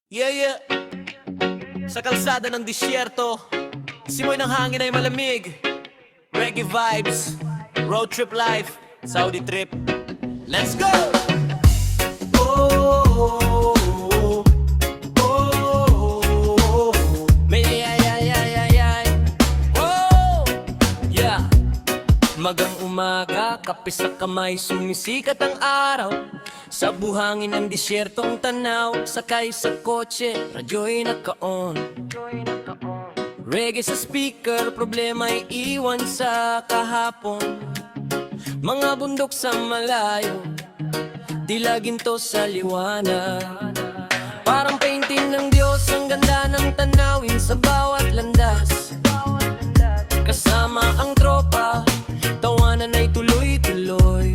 Yeah, yeah. Sa kalsada ng disyerto, simoy ng hangin ay malamig. Reggae vibes, road trip life, Saudi trip. Let's go! Oh, oh, oh, may ay, ay, ay, ay, ay. Oh, yeah. Magang umaga, kape sa kamay, sumisikat ang araw. Sa buhangin ng disyertong tanaw, sakay sa kotse, radyo'y naka-on. Reggae sa speaker, problema'y iwan sa kahapon. Mga bundok sa malayo, tila ginto sa liwanag. Parang painting ng Diyos, ang ganda ng tanawin sa bawat landas. Kasama ang tropa, tawanan ay tuloy-tuloy.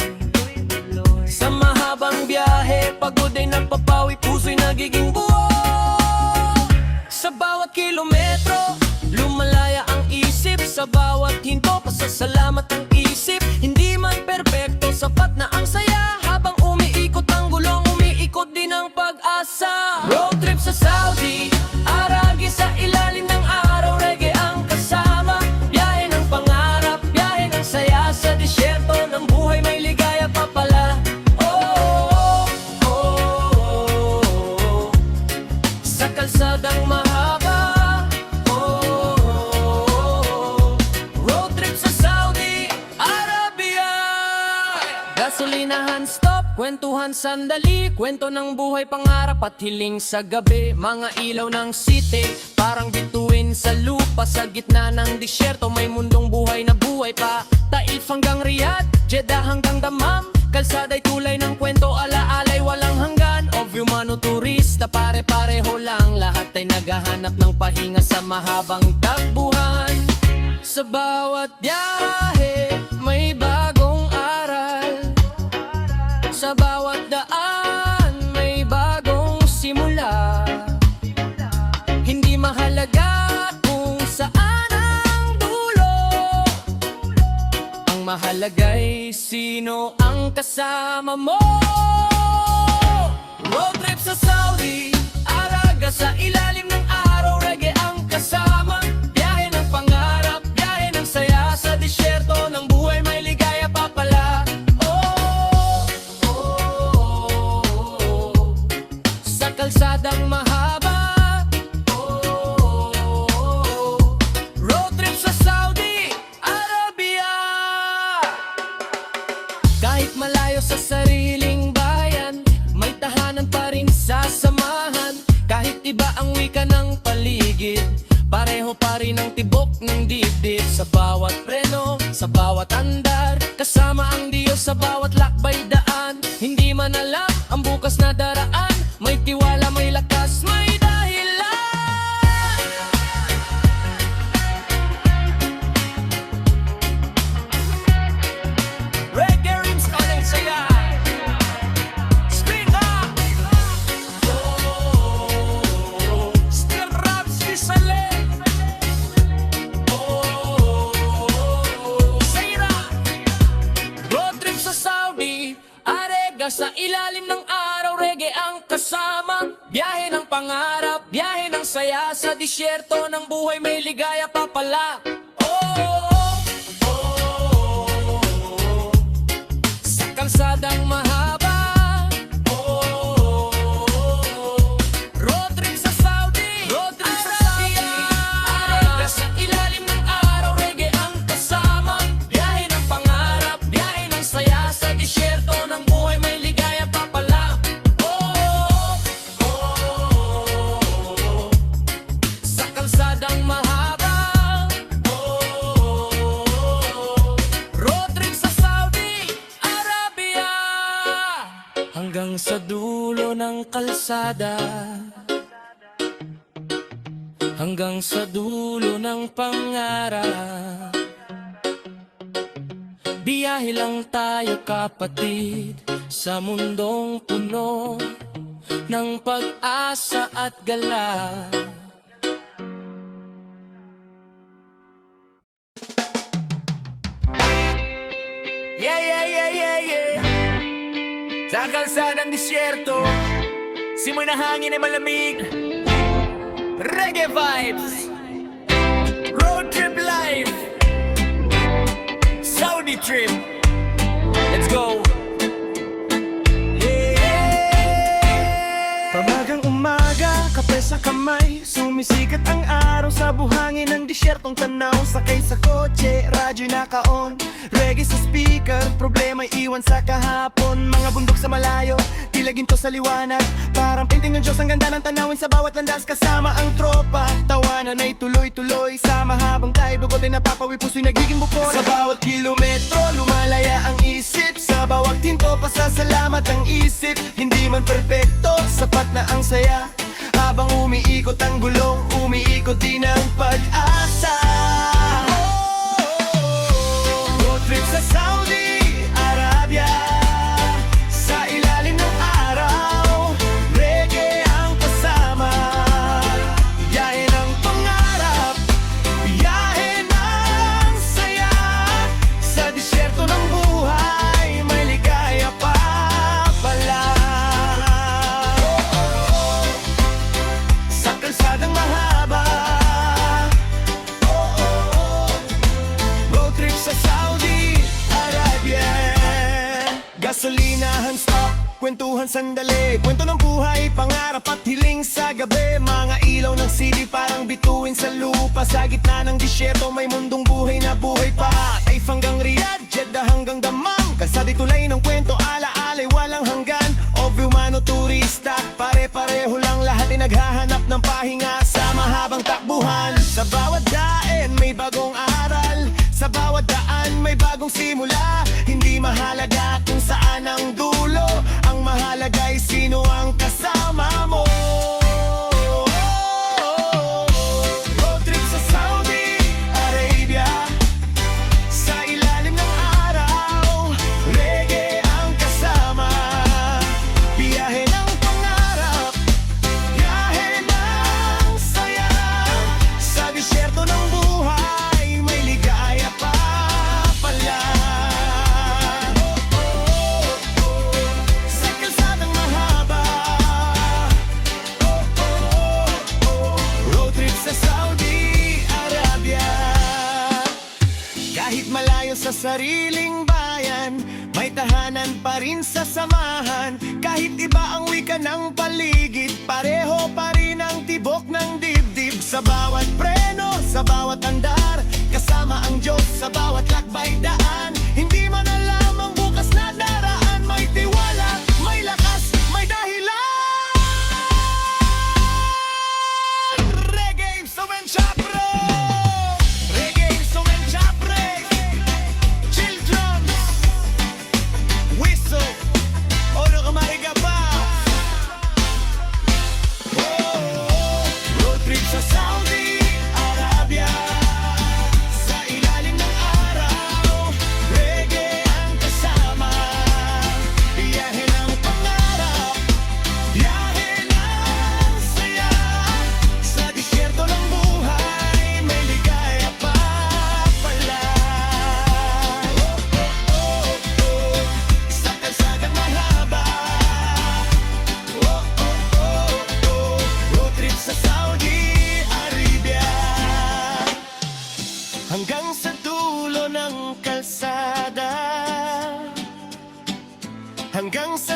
Sa mahabang biyahe, pagod ay napapawi, puso'y nagiging buo. Sa bawat kilometro, lumalaya ang isip. Sa bawat hinto, pasasalamat ang isip. Hindi man perpekto, sapat na ang saya. Habang umiikot ang gulong, umiikot din ang pag-asa. Road trip sa Saudi, Aragi sa ilalim ng araw, reggae ang kasama. Biyahe ng pangarap, biyahe ng saya. Sa disyerto ng buhay, may ligaya pa pala. Sa kalsadang mahaba, road trip sa Saudi Arabia. Gasolinahan stop, kwentuhan sandali, kwento ng buhay, pangarap at hiling sa gabi. Mga ilaw ng city, parang bituin sa lupa. Sa gitna ng disyerto, may mundong buhay na buhay pa. Taif hanggang Riyadh, Jeddah hanggang Dammam. Kalsada'y tulay ng kwento, alaalay walang hanggan. Of humano turista, pare-pareho lang. Lahat ay naghahanap ng pahinga sa mahabang takbuhan. Sa bawat biyahe, may bagong aral. Sa bawat daan, may bagong simula. Hindi mahalaga kung saan ang dulo. Ang mahalaga'y sino ang kasama mo. Road trip sa Saudi, Araga sa ilalim ng araw, reggae ang kasama. Biyahe ng pangarap, biyahe ng saya. Sa disyerto ng buhay, may ligaya pa pala. Sa kalsadang mahaba, road trip sa Saudi Arabia. Kahit malayo sa sariling bayan, may tahanan pa rin sa samahan. Kahit iba ang wika ng paligid, pareho pa rin ang tibok ng dibdib. Sa bawat preno, sa bawat andar, kasama ang Diyos sa bawat lakbay daan. Hindi man alam ang bukas na daraan, may tiwala, may lakas, may dahilan. Reggae rims ka ng saya. Speak up! Still rap si Saleh. Zaira. Road trip sa Saudi Arega sa ilalim ng araw, reggae ang kasama. Biyahe ng pangarap, biyahe ng saya. Sa disyerto ng buhay, may ligaya pa pala. Sa kalsadang mahaba, road trip sa Saudi, road trip sa Saudi Arabia. Sa ilalim ng araw, reggae ang kasama. Biyahe ng pangarap, biyahe ng saya. Sa disyerto ng buhay, may ligaya pa pala. Sa kalsadang mahaba, road trip sa Saudi Arabia. Hanggang sa dulo ng kalsada, hanggang sa dulo ng pangarap. Biyahe lang tayo kapatid, sa mundong puno ng pag-asa at gala. Yeah, yeah, yeah, yeah, yeah. Sa kalsadang disyerto, simoy ng hangin ay malamig. Reggae vibes, road trip life, Saudi trip. Let's go. Pamagang umaga, kape sa kamay, sumisikat ang araw sa buhangin ng disyertong tanaw. Sakay sa kotse, radyo naka-on, reggae sa speaker, problema'y iwan sa kahapon. Mga bundok sa malayo, tila ginto sa liwanag, parang painting ng Diyos. Ang ganda ng tanawin sa bawat landas, kasama ang tropa. Tawanan ay tuloy-tuloy, sa mahabang tayo dugot ay napapawi, puso'y nagiging bukod. Sa bawat kilometro, lumalaya ang isip, sa bawat hinto, pasasalamat ang isip. Hindi man perpekto, sapat na ang saya, habang umiikot ang gulong, umiikot din ang pag-asa. Road trip sa Saudi Arabia, sa ilalim ng araw, reggae ang kasama. Biyahe ng pangarap, biyahe ng saya, sa disyerto ng buhay, may ligaya pa pala. Sa kalsadang mahaba, road trip sa Saudi Arabia. Gasolinahan stop, kwentuhan sandali, kwento ng buhay, pangarap at hiling sa gabi. Mga ilaw ng city parang bituin sa lupa, sa gitna ng disyerto may mundong buhay na buhay pa. Taif hanggang Riyadh, Jeddah hanggang Dammam, kalsada tulay ng kwento, ala-alay walang hanggan. Obvio mano turista, pare-pareho lang, lahat ay naghahanap ng pahinga sa mahabang takbuhan. Sa bawat daen may bagong aral, sa bawat daan may bagong simula. Hindi mahalaga kung saan ang dulo, ang mahalaga ay sino ang kasama mo. Road trip sa Saudi Arabia, sa ilalim ng araw, reggae ang kasama. Biyahe ng pangarap, biyahe ng saya, sa disyerto ng buhay, may ligaya pa pala. Sa kalsadang mahaba, road trip sa Saudi Arabia. Kahit malayo sa sariling bayan, may tahanan pa rin sa samahan. Kahit iba ang wika ng paligid, pareho pa rin ang tibok ng dibdib. Sa bawat preno, sa bawat andar, kasama ang Diyos sa bawat lakbay daan. Hindi man alam ang bukas na daraan, may tiwala, may lakas, may dahilan. Reggae influensya bro, reggae influensya break, children, whistle, oro kamariga pa. Road trip sa Saudi Arabia, sa ilalim ng araw, reggae ang kasama. Biyahe ng pangarap, biyahe ng saya, sa disyerto ng buhay, may ligaya pa pala. Sa kalsadang mahaba, road trip sa Saudi Arabia, hanggang sa dulo ng kalsada, hanggang sa